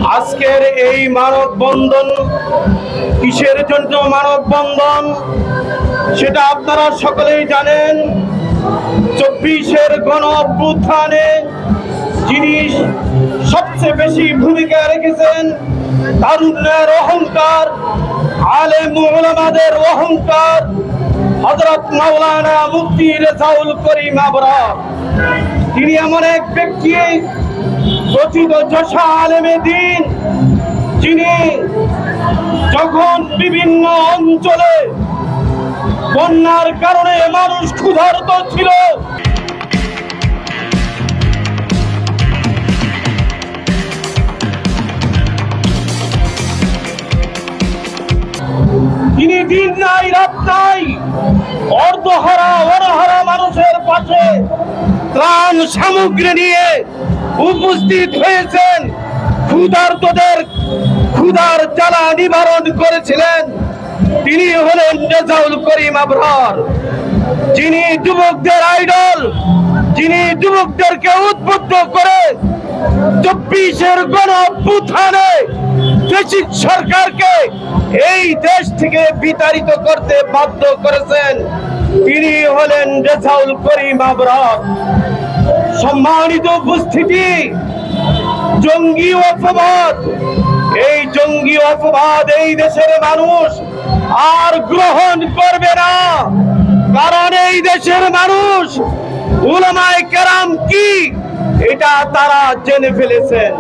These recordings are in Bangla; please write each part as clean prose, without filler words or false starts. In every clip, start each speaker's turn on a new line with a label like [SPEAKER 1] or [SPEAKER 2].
[SPEAKER 1] আজকের এই মানববন্ধন কিসের জন্য মানববন্ধন সেটা আপনারা সকলেই জানেন। 24-এর গণ অভ্যুত্থানে যিনি সবচেয়ে বেশি ভূমিকা রেখেছেন, তারুণ্যের অহংকার, আলেম উলামাদের অহংকার, হযরত মাওলানা মুফতি রেজাউল করিম আবরার। তিনি এমন এক ব্যক্তি, কথিত যশা আলেমে দ্বীন, যিনি যখন বিভিন্ন অঞ্চলে বন্যার কারণে মানুষ ক্ষুধার্ত ছিল, তিনি দিন নাই রাত নাই অর্ধহারা অনাহারা মানুষের পাশে ত্রাণ সামগ্রী নিয়ে উপস্থিত হয়েছেন। ক্ষুধার্তদের ক্ষুধার জ্বালা নিবারণ করেছিলেন। তিনি হলেন রেজাউল করিম আবরার, যিনি যুবকদের আইডল, যিনি যুবকদেরকে উদ্বুদ্ধ করে 24-এর গণ অভ্যুত্থানে ফ্যাসিস্ট সরকারকে এই দেশ থেকে বিতাড়িত করতে বাধ্য করেছেন। তিনি হলেন রেজাউল করিম আবরার। সম্মানিত উপস্থিতি, জঙ্গি অপবাদ, এই জঙ্গি অপবাদ এই দেশের মানুষ আর গ্রহণ করবে না। কারণ এই দেশের মানুষ উলামায়ে কেরাম কি এটা তারা জেনে ফেলেছেন।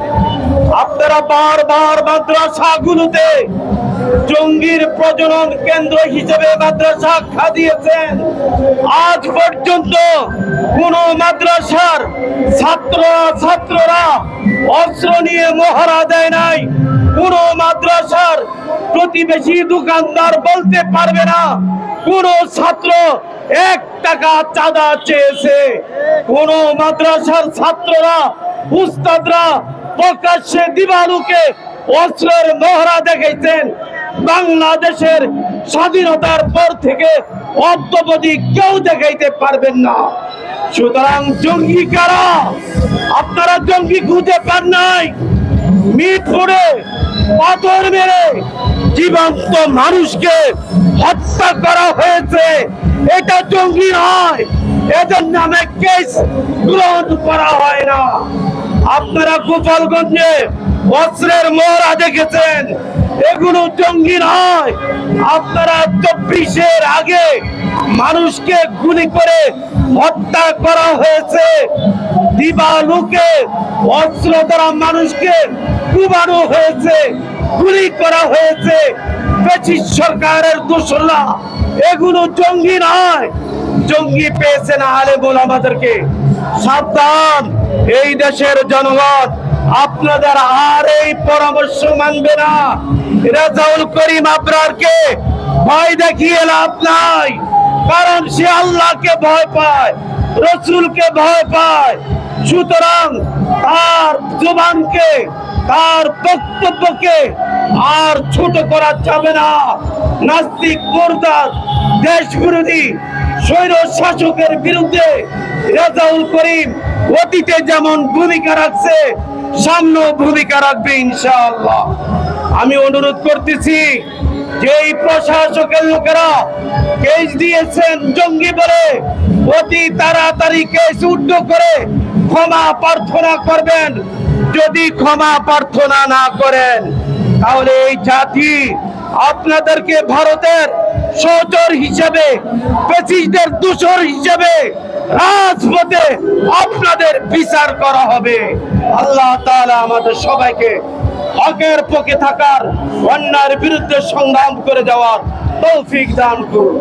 [SPEAKER 1] আপনারা বারবার মাদ্রাসাগুলোতে জঙ্গির প্রজনন কেন্দ্র হিসেবে মাদ্রাসা আখ্যা দিয়েছেন। আজ পর্যন্ত কোন মাদ্রাসার ছাত্ররা অস্ত্র নিয়ে মহড়া দেয় নাই। কোন মাদ্রাসার প্রতিবেশী দোকানদার বলতে পারবে না কোন ছাত্র 1 টাকা চাঁদা চেয়েছে। কোন মাদ্রাসার ছাত্ররা উস্তাদরা প্রকাশ্যে দিবালুকে অস্ত্রের মহড়া দেখাইছেন। বাংলাদেশের স্বাধীনতার পর থেকে অদ্যাবধি কেউ দেখাইতে পারবেন না। সুতরাং জঙ্গি কারা? আপনারা জঙ্গি খুঁজে পান নাই। মিটপুরে পাথর মেরে জীবন্ত মানুষকে হত্যা করা হয়েছে, এটা জঙ্গি নয়। এদের নামে কেস গ্রহণ করা হয় না। আপনারা গোপালগঞ্জে অস্ত্রের মহড়া দেখেছেন, এগুলো জঙ্গি নয়। আপনারা 24-এর আগে মানুষকে গুলি করে হত্যা করা হয়েছে। দিবালুকে অস্ত্র দ্বারা মানুষকে ডুবানো হয়েছে, গুলি করা হয়েছে। ফ্যাসিস্ট সরকারের দোসররা, এগুলো জঙ্গি নয়। জঙ্গি পেয়েছে না আলেম ওলামাদেরকে। সাবধান, এই দেশের জনগণ আপনাদের আর এই পরামর্শ মানবে না। রেজাউল করিম আবরারকে ভয় দেখিয়ে লাভ নাই, কারণ সে আল্লাহকে ভয় পায়, রসুলকে ভয় পায়। সুতরাং তার জবানকে, তার বক্তব্যকে আর ছোট করা যাবে না। নাস্তিক মুরতাদ দেশ বিরোধী স্বৈর শাসকের বিরুদ্ধে রেজাউল করিম অতীতে যেমন ভূমিকা রাখছে, সামনেও ভূমিকা রাখবে ইনশাআল্লাহ। আমি অনুরোধ করতেছি যে এই প্রশাসকের লোকেরা কেস দিয়েছেন জঙ্গি বলে, অতি তাড়াতাড়ি কেস উদ্ধ করে ক্ষমা প্রার্থনা করবেন। যদি ক্ষমা প্রার্থনা না করেন তাহলে এই জাতি আপনাদেরকে ভারতের সহচর হিসেবে, ফ্যাসিস্টদের দোসর হিসেবে রাজপথে আপনাদের বিচার করা হবে। আল্লাহ তাআলা আমাদের সবাইকে হকের পক্ষে থাকার, অন্যায়ের বিরুদ্ধে সংগ্রাম করে যাওয়ার তৌফিক দান করুন।